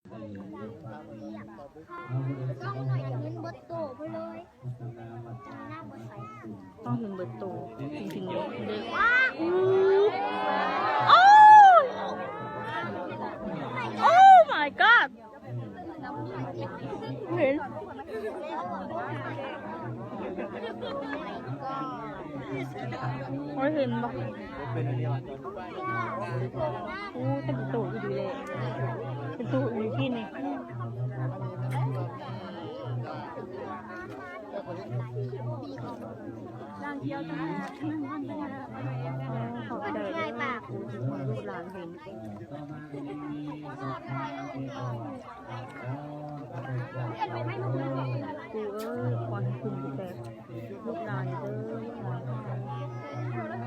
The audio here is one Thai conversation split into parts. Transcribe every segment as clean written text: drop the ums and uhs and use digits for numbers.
ต้องหน่อยเงินเบิดโตไปเลยหน้าบนไฟ ต้องเห็นเบิดโตจริงๆเด็ก ว้า โอ้โอ้ my god เห็นโอ้ยเห็นปะโอ้แต่เป็นโตอยู่ดีเลยเป็นโตอยู่ที่นี่ร่างเที่ยวจังขอบใจเลยลูกหลานเห็นกูขอให้คุณแต่ลูกหลานเด้อลูกหลาน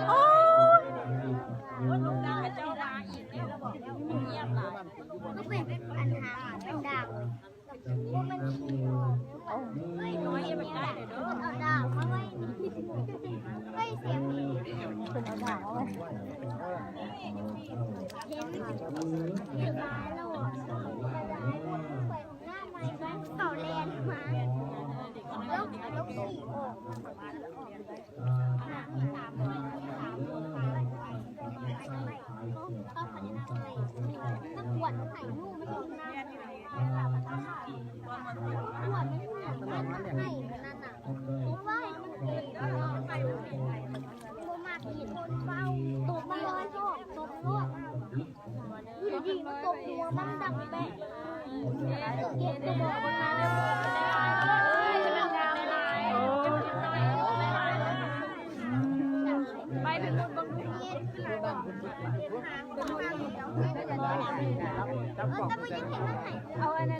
โอ้ย ก็เป็นปัญหาเป็นดาวว่ามันน้อยมันได้เลยเนาะเอาดาวมาไว้ไม่เสียงเป็นเอาดาวไว้เห็นมาแล้วหน้าไม้บ้านเก่าแลนมาแล้วสี่ออกก็พันนาไทยตะกวดไข่ลูกไม่ต้องน้ำขวดไม่ถูกนั่นไข่นั่นน่ะผมว่าให้มันเก่งโมมาขีดโดนเฝ้าตบมาร้อยรอบตบรอบอยู่ดีมันตบหัวมันดังแบะเก็บตัวบอกมันมาเลยไปเป็นคนบังคับแต่ไม่ยังเห็นมันไหนเอาอันนั้น